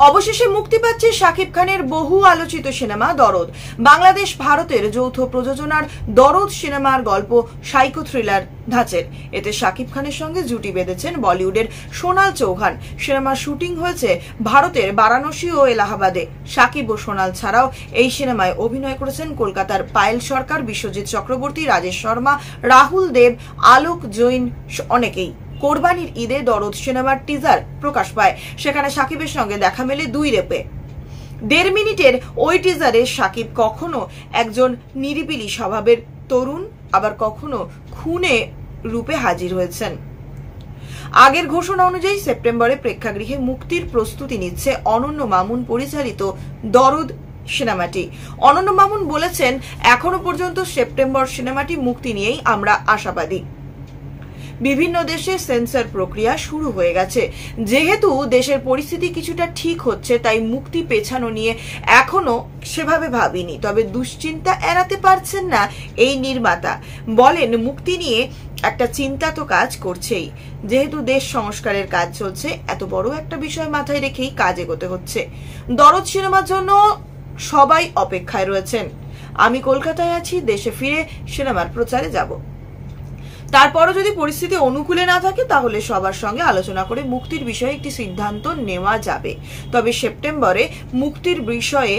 অবশেষে মুক্তি পাচ্ছে শাকিব খানের বহু আলোচিত সিনেমা দরদ। বাংলাদেশ ভারতের যৌথ প্রযোজনার দরদ সিনেমার গল্প সাইকো থ্রিলার ধাঁচের। এতে শাকিব খানের সঙ্গে জুটি বেঁধেছেন বলিউডের সোনাল চৌহান। সিনেমার শুটিং হয়েছে ভারতের বারাণসী ও এলাহাবাদে। শাকিব ও সোনাল ছাড়াও এই সিনেমায় অভিনয় করেছেন কলকাতার পায়েল সরকার, বিশ্বজিৎ চক্রবর্তী, রাজেশ শর্মা, রাহুল দেব, আলোক জৈন অনেকেই। কোরবানির ঈদে দরদ সিনেমার টিজার প্রকাশ পায়। সেখানে শাকিবের সঙ্গে দেখা মেলে 2 রেপে। 1.5 মিনিটের ওই টিজারে শাকিব কখনো একজন নিরিবিলি স্বভাবের তরুণ, আবার কখনো খুনে রূপে হাজির হয়েছেন। আগের ঘোষণা অনুযায়ী সেপ্টেম্বরে প্রেক্ষাগৃহে মুক্তির প্রস্তুতি নিচ্ছে অনন্য মামুন পরিচালিত দরদ সিনেমাটি। অনন্য মামুন বলেছেন, এখনো পর্যন্ত সেপ্টেম্বর সিনেমাটি মুক্তি নিয়েই আমরা আশাবাদী। বিভিন্ন দেশে সেন্সর প্রক্রিয়া শুরু হয়ে গেছে। যেহেতু দেশের পরিস্থিতি কিছুটা ঠিক হচ্ছে, তাই মুক্তি পেছানো নিয়ে এখনো সেভাবে ভাবিনি। তবে দুশ্চিন্তা এড়াতে পারছেন না এই নির্মাতা। বলেন, মুক্তি নিয়ে একটা চিন্তা তো কাজ করছেই। যেহেতু দেশ সংস্কারের কাজ চলছে, এত বড় একটা বিষয় মাথায় রেখেই কাজ এগোতে হচ্ছে। দরদ সিনেমার জন্য সবাই অপেক্ষায় রয়েছেন। আমি কলকাতায় আছি, দেশে ফিরে সিনেমার প্রচারে যাব। তারপরও যদি পরিস্থিতি অনুকূলে না থাকে, তাহলে সবার সঙ্গে আলোচনা করে মুক্তির বিষয়ে একটি সিদ্ধান্ত নেওয়া যাবে। তবে সেপ্টেম্বরে মুক্তির বিষয়ে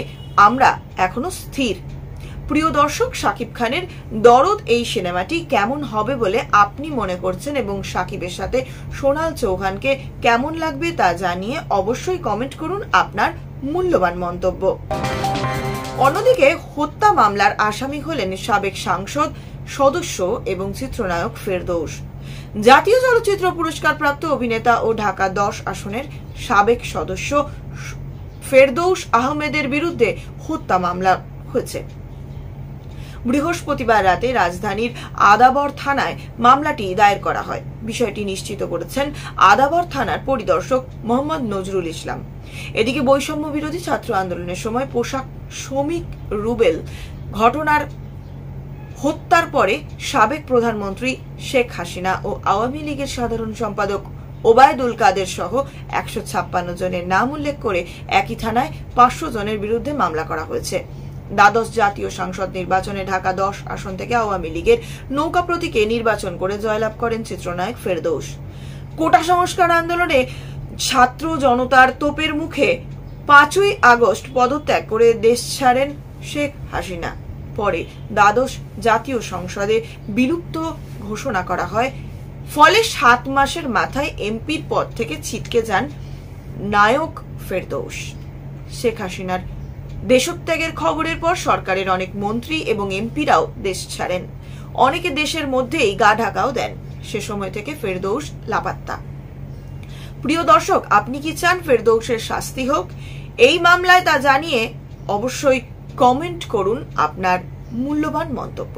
আমরা এখনো স্থির। প্রিয় দর্শক, শাকিব খানের দরদ এই সিনেমাটি কেমন হবে বলে আপনি মনে করছেন এবং শাকিবের সাথে সোনাল চৌহানকে কেমন লাগবে তা জানিয়ে অবশ্যই কমেন্ট করুন আপনার মূল্যবান মন্তব্য। অন্যদিকে হত্যা মামলার আসামি হলেন সাবেক সাংসদ সদস্য এবং চিত্রনায়ক ফেরদৌস। জাতীয় চলচ্চিত্র পুরস্কার প্রাপ্ত অভিনেতা ও ঢাকা 10 আসনের সাবেক সদস্য ফেরদৌস আহমেদের বিরুদ্ধে হত্যা মামলা হয়েছে। বৃহস্পতিবার রাতে রাজধানীর আদাবর থানায় মামলাটি দায়ের করা হয়। বিষয়টি নিশ্চিত করেছেন আদাবর থানার পরিদর্শক মোহাম্মদ নজরুল ইসলাম। এদিকে বৈষম্য বিরোধী ছাত্র আন্দোলনের সময় পোশাক শ্রমিক রুবেল ঘটনার হত্যার পরে সাবেক প্রধানমন্ত্রী শেখ হাসিনা ও আওয়ামী লীগের সাধারণ সম্পাদক ওবায়দুল কাদের সহ 156 জনের নাম উল্লেখ করে একই থানায় 500 জনের বিরুদ্ধে মামলা করা হয়েছে। দ্বাদশ জাতীয় সংসদ নির্বাচনে ঢাকা 10 আসন থেকে আওয়ামী লীগের নৌকা প্রতীকে নির্বাচন করে জয়লাভ করেন চিত্রনায়ক ফেরদৌস। কোটা সংস্কার আন্দোলনে ছাত্র জনতার তোপের মুখে 5ই আগস্ট পদত্যাগ করে দেশ ছাড়েন শেখ হাসিনা। পরে দ্বাদশ জাতীয় সংসদে বিলুপ্ত ঘোষণা করা হয়। ফলে 7 মাসের মাথায় এমপির পদ থেকে ছিটকে যান নায়ক ফেরদৌস। শেখ হাসিনার দেশত্যাগের খবরের পর সরকারের অনেক মন্ত্রী এবং এমপিরাও দেশ ছাড়েন। অনেকে দেশের মধ্যেই গা ঢাকাও দেন। সে সময় থেকে ফেরদৌস লাপাত্তা। প্রিয় দর্শক, আপনি কি চান ফেরদৌসের শাস্তি হোক এই মামলায়? তা জানিয়ে অবশ্যই কমেন্ট করুন আপনার মূল্যবান মন্তব্য।